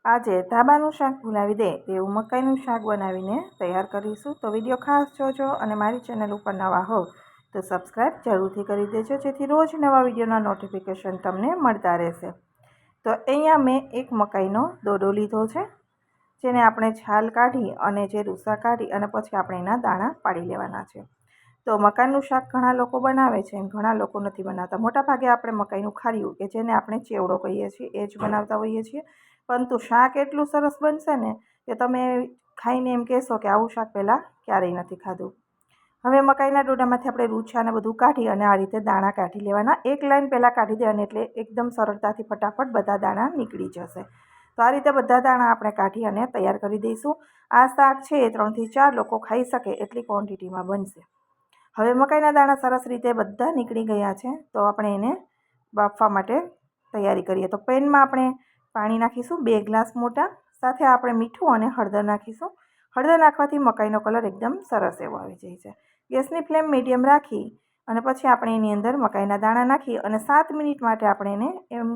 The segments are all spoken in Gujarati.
આજે ધાબાનું શાક ભૂલાવી દે તેવું મકાઈનું શાક બનાવીને તૈયાર કરીશું. તો વિડીયો ખાસ જોજો અને મારી ચેનલ ઉપર નવા હો તો સબસ્ક્રાઈબ જરૂરથી કરી દેજો, જેથી રોજ નવા વિડીયોના નોટિફિકેશન તમને મળતા રહેશે. તો અહીંયા મેં એક મકાઈનો દોડો લીધો છે, જેને આપણે છાલ કાઢી અને જે રૂસા કાઢી અને પછી આપણે એના દાણા પાડી લેવાના છે. તો મકાઈનું શાક ઘણા લોકો બનાવે છે અને ઘણા લોકો નથી બનાવતા. મોટાભાગે આપણે મકાઈનું ખાર્યું કે જેને આપણે ચેવડો કહીએ છીએ એ જ બનાવતા હોઈએ છીએ, પરંતુ શાક એટલું સરસ બનશે ને કે તમે ખાઈને એમ કહેશો કે આવું શાક પહેલાં ક્યારેય નથી ખાધું. હવે મકાઈના ડોડામાંથી આપણે રૂછા અને બધું કાઢી અને આ રીતે દાણા કાઢી લેવાના. એક લાઈન પહેલાં કાઢી દેવાની એટલે એકદમ સરળતાથી ફટાફટ બધા દાણા નીકળી જશે. તો આ રીતે બધા દાણા આપણે કાઢી અને તૈયાર કરી દઈશું. આ શાક છે એ 3 થી 4 લોકો ખાઈ શકે એટલી ક્વોન્ટિટીમાં બનશે. હવે મકાઈના દાણા સરસ રીતે બધા નીકળી ગયા છે, તો આપણે એને બાફવા માટે તૈયારી કરીએ. તો પેનમાં આપણે પાણી નાખીશું 2 ગ્લાસ મોટા, સાથે આપણે મીઠું અને હળદર નાખીશું. હળદર નાખવાથી મકાઈનો કલર એકદમ સરસ એવો આવી જાય છે. ગેસની ફ્લેમ મીડિયમ રાખી અને પછી આપણે એની અંદર મકાઈના દાણા નાખી અને 7 મિનિટ માટે આપણે એને એમ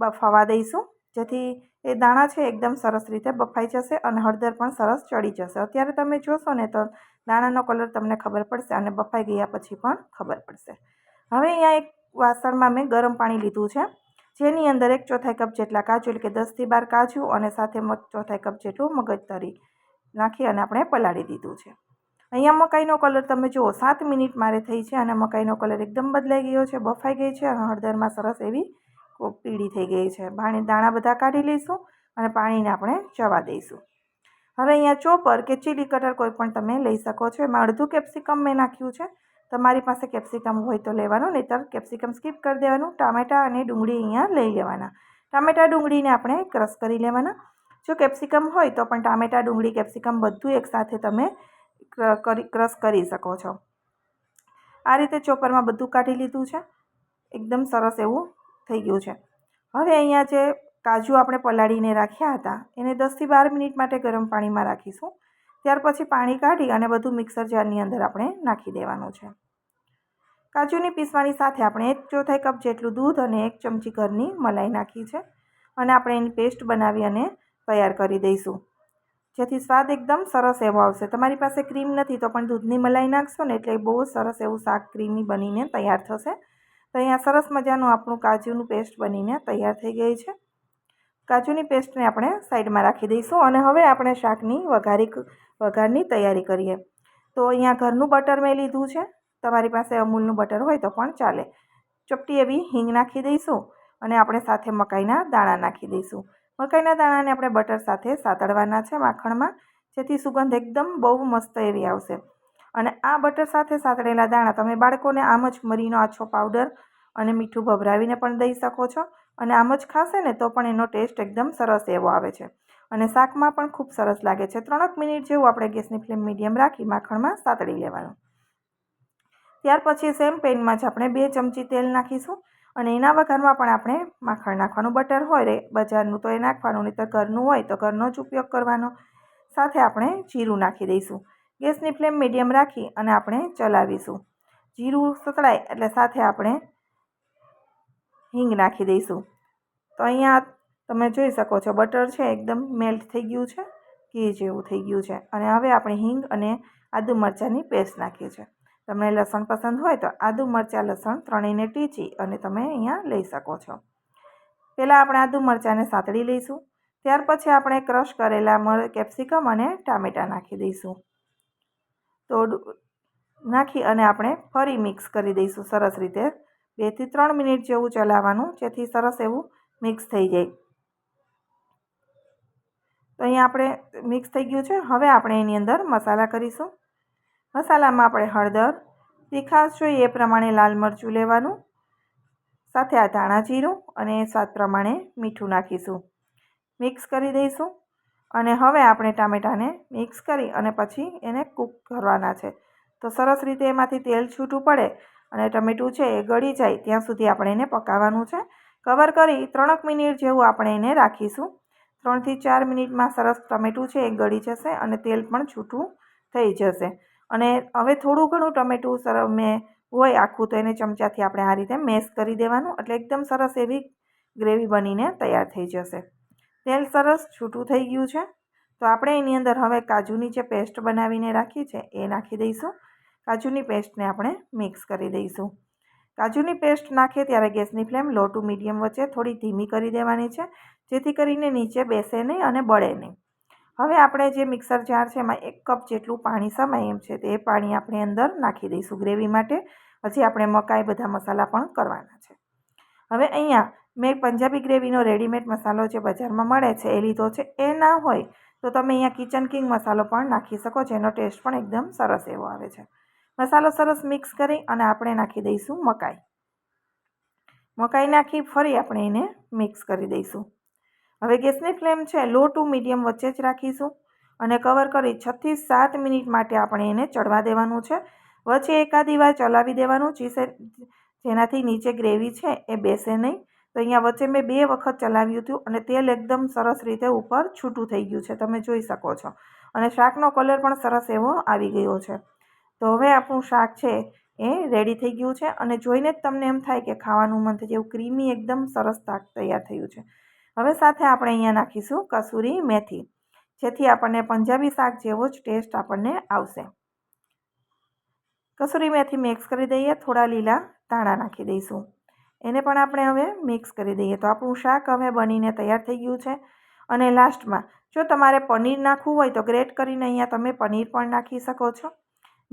બફાવા દઈશું, જેથી એ દાણા છે એકદમ સરસ રીતે બફાઈ જશે અને હળદર પણ સરસ ચડી જશે. અત્યારે તમે જોશો ને તો દાણાનો કલર તમને ખબર પડશે અને બફાઈ ગયા પછી પણ ખબર પડશે. હવે અહીંયા એક વાસણમાં મેં ગરમ પાણી લીધું છે, જેની અંદર 1/4 કપ જેટલા કાજુ એટલે કે 10 થી 12 કાજુ અને સાથે 1/4 કપ જેટલું મગજતરી નાખી અને આપણે પલાળી દીધું છે. અહીંયા મકાઈનો કલર તમે જુઓ 7 મિનિટ મારે થઈ છે અને મકાઈનો કલર એકદમ બદલાઈ ગયો છે, બફાઈ ગઈ છે અને હળદરમાં સરસ એવી પીળી થઈ ગઈ છે. દાણા બધા કાઢી લઈશું અને પાણીને આપણે જવા દઈશું. હવે અહીંયા ચોપર કે ચીલી કટર કોઈ પણ તમે લઈ શકો છો. એમાં અડધું કેપ્સિકમ મેં નાખ્યું છે. તમારી પાસે કેપ્સિકમ હોય તો લેવાનું, નહીંતર કેપ્સિકમ સ્કીપ કરી દેવાનું. ટામેટાં અને ડુંગળી અહીંયા લઈ લેવાના. ટામેટાં ડુંગળીને આપણે ક્રશ કરી લેવાના. જો કેપ્સિકમ હોય તો પણ ટામેટાં ડુંગળી કેપ્સિકમ બધું એકસાથે તમે ક્રશ કરી શકો છો. આ રીતે ચોપરમાં બધું કાઢી લીધું છે, એકદમ સરસ એવું થઈ ગયું છે. હવે અહીંયા જે કાજુ આપણે પલાળીને રાખ્યા હતા એને 10 થી 12 મિનિટ માટે ગરમ પાણીમાં રાખીશું. ત્યાર પછી પાણી કાઢી અને બધું મિક્સર જારની અંદર આપણે નાખી દેવાનું છે. કાજુની પીસવાની સાથે આપણે 1/4 કપ જેટલું દૂધ અને 1 ચમચી ઘરની મલાઈ નાખી છે અને આપણે એની પેસ્ટ બનાવી અને તૈયાર કરી દઈશું, જેથી સ્વાદ એકદમ સરસ એવો આવશે. તમારી પાસે ક્રીમ નથી તો પણ દૂધની મલાઈ નાખશો ને એટલે બહુ સરસ એવું શાક ક્રીમી બનીને તૈયાર થશે. તો અહીંયા સરસ મજાનું આપણું કાજુનું પેસ્ટ બનીને તૈયાર થઈ ગઈ છે. કાજુની પેસ્ટને આપણે સાઈડમાં રાખી દઈશું અને હવે આપણે શાકની વઘારની તૈયારી કરીએ. તો અહીંયા ઘરનું બટર મેં લીધું છે, તમારી પાસે અમૂલનું બટર હોય તો પણ ચાલે. ચપટી એવી હિંગ નાખી દઈશું અને આપણે સાથે મકાઈના દાણા નાખી દઈશું. મકાઈના દાણાને આપણે બટર સાથે સાતળવાના છે માખણમાં, જેથી સુગંધ એકદમ બહુ મસ્ત એવી આવશે. અને આ બટર સાથે સાતળેલા દાણા તમે બાળકોને આમ જ મરીનો આછો પાવડર અને મીઠું ભભરાવીને પણ દઈ શકો છો અને આમ જ ખાશે ને તો પણ એનો ટેસ્ટ એકદમ સરસ એવો આવે છે અને શાકમાં પણ ખૂબ સરસ લાગે છે. 3 મિનિટ જેવું આપણે ગેસની ફ્લેમ મીડિયમ રાખી માખણમાં સાતળી લેવાનું. ત્યાર પછી સેમ પેનમાં જ આપણે 2 ચમચી તેલ નાખીશું અને એના વઘારમાં પણ આપણે માખણ નાખવાનું. બટર હોય રે બજારનું તો એ નાખવાનું, નહીં તો ઘરનું હોય તો ઘરનો જ ઉપયોગ કરવાનો. સાથે આપણે જીરું નાખી દઈશું. ગેસની ફ્લેમ મીડિયમ રાખી અને આપણે ચલાવીશું. જીરું સતળાય એટલે સાથે આપણે હિંગ નાખી દઈશું. તો અહીંયા તમે જોઈ શકો છો બટર છે એકદમ મેલ્ટ થઈ ગયું છે, ઘી જેવું થઈ ગયું છે. અને હવે આપણે હિંગ અને આદુ મરચાંની પેસ્ટ નાખીએ છીએ. તમને લસણ પસંદ હોય તો આદુ મરચાં લસણ ત્રણેયને ટીચી અને તમે અહીંયા લઈ શકો છો. પહેલાં આપણે આદુ મરચાંને સાતળી લઈશું. ત્યાર પછી આપણે ક્રશ કરેલા કેપ્સિકમ અને ટામેટાં નાખી દઈશું. તો નાખી અને આપણે ફરી મિક્સ કરી દઈશું સરસ રીતે. 2 થી 3 મિનિટ જેવું ચલાવવાનું, જેથી સરસ એવું મિક્સ થઈ જાય. તો અહીંયા આપણે મિક્સ થઈ ગયું છે. હવે આપણે એની અંદર મસાલા કરીશું. મસાલામાં આપણે હળદર, તીખાશ જોઈએ એ પ્રમાણે લાલ મરચું લેવાનું, સાથે આ ધાણા જીરું અને સ્વાદ પ્રમાણે મીઠું નાખીશું. મિક્સ કરી દઈશું અને હવે આપણે ટામેટાને મિક્સ કરી અને પછી એને કૂક કરવાના છે. તો સરસ રીતે એમાંથી તેલ છૂટું પડે અને ટમેટું છે એ ગળી જાય ત્યાં સુધી આપણે એને પકાવવાનું છે. કવર કરી 3 મિનિટ જેવું આપણે એને રાખીશું. 3 થી 4 મિનિટમાં સરસ ટમેટું છે એ ગળી જશે અને તેલ પણ છૂટું થઈ જશે. અને હવે થોડું ઘણું ટમેટું મેં હોય આખું તો એને ચમચાથી આપણે આ રીતે મેશ કરી દેવાનું, એટલે એકદમ સરસ એવી ગ્રેવી બનીને તૈયાર થઈ જશે. તેલ સરસ છૂટું થઈ ગયું છે. તો આપણે એની અંદર હવે કાજુની જે પેસ્ટ બનાવીને રાખી છે એ નાખી દઈશું. કાજુની પેસ્ટને આપણે મિક્સ કરી દઈશું. કાજુની પેસ્ટ નાખીએ ત્યારે ગેસની ફ્લેમ લો ટુ મીડિયમ વચ્ચે થોડી ધીમી કરી દેવાની છે, જેથી કરીને નીચે બેસે નહીં અને બળે નહીં. હવે આપણે જે મિક્સર જાર છે એમાં 1 કપ જેટલું પાણી સમાય એમ છે, તે પાણી આપણે અંદર નાખી દઈશું ગ્રેવી માટે. હજી આપણે મકાઈ બધા મસાલા પણ કરવાના છે. હવે અહીંયા મેં પંજાબી ગ્રેવીનો રેડીમેડ મસાલો જે બજારમાં મળે છે એ લીધો છે. એ ના હોય તો તમે અહીંયા કિચન કિંગ મસાલો પણ નાખી શકો, જેનો ટેસ્ટ પણ એકદમ સરસ એવો આવે છે. મસાલો સરસ મિક્સ કરી અને આપણે નાખી દઈશું મકાઈ. મકાઈ નાખી ફરી આપણે એને મિક્સ કરી દઈશું. હવે ગેસની ફ્લેમ છે લો ટુ મીડિયમ વચ્ચે જ રાખીશું અને કવર કરી 6 થી 7 મિનિટ માટે આપણે એને ચડવા દેવાનું છે. વચ્ચે એકાદી વાર ચલાવી દેવાનું, જેનાથી નીચે ગ્રેવી છે એ બેસે નહીં. તો અહીંયા વચ્ચે મેં 2 વખત ચલાવ્યું હતું અને તેલ એકદમ સરસ રીતે ઉપર છૂટું થઈ ગયું છે, તમે જોઈ શકો છો. અને શાકનો કલર પણ સરસ એવો આવી ગયો છે. તો હવે આપણું શાક છે એ રેડી થઈ ગયું છે અને જોઈને જ તમને એમ થાય કે ખાવાનું મન થઈ જાય એવું ક્રીમી એકદમ સરસ શાક તૈયાર થયું છે. હવે સાથે આપણે અહીંયા નાખીશું કસૂરી મેથી, જેથી આપણને પંજાબી શાક જેવો જ ટેસ્ટ આપણને આવશે. કસૂરી મેથી મિક્સ કરી દઈએ, થોડા લીલા ધાણા નાખી દઈશું. એને પણ આપણે હવે મિક્સ કરી દઈએ. તો આપણું શાક હવે બનીને તૈયાર થઈ ગયું છે. અને લાસ્ટમાં જો તમારે પનીર નાખવું હોય તો ગ્રેટ કરીને અહીંયા તમે પનીર પણ નાખી શકો છો.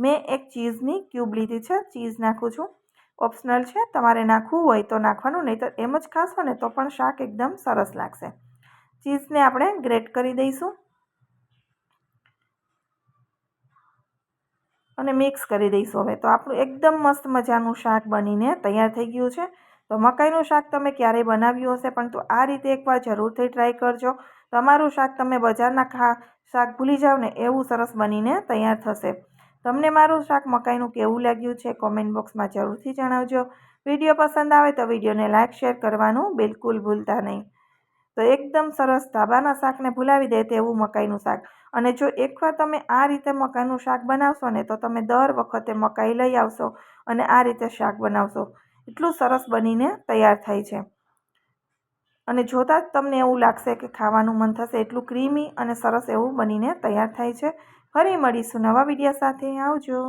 મેં એક ચીઝની ક્યુબ લીધી છે, ચીઝ નાખું છું. ઓપ્શનલ છે, તમારે નાખવું હોય તો નાખવાનું, નહીં તો એમ જ ખાશો ને તો પણ શાક એકદમ સરસ લાગશે. ચીઝને આપણે ગ્રેટ કરી દઈશું અને મિક્સ કરી દઈશું. હવે તો આપણું એકદમ મસ્ત મજાનું શાક બનીને તૈયાર થઈ ગયું છે. તો મકાઈનું શાક તમે ક્યારેય બનાવ્યું હશે, પણ તો આ રીતે એકવાર જરૂરથી ટ્રાય કરજો. તમારું શાક તમે બજારના શાક ભૂલી જાઓ ને એવું સરસ બનીને તૈયાર થશે. તમને મારું શાક મકાઈનું કેવું લાગ્યું છે કોમેન્ટ બોક્સમાં જરૂરથી જણાવજો. વિડીયો પસંદ આવે તો વિડીયોને લાઇક શેર કરવાનું બિલકુલ ભૂલતા નહીં. તો એકદમ સરસ ધાબાના શાકને ભૂલાવી દે તેવું મકાઈનું શાક. અને જો એકવાર તમે આ રીતે મકાઈનું શાક બનાવશો ને તો તમે દર વખતે મકાઈ લઈ આવશો અને આ રીતે શાક બનાવશો. એટલું સરસ બનીને તૈયાર થાય છે અને જોતાં જ તમને એવું લાગશે કે ખાવાનું મન થશે, એટલું ક્રીમી અને સરસ એવું બનીને તૈયાર થાય છે. ફરી મળીશું નવા વિડીયો સાથે. આવજો.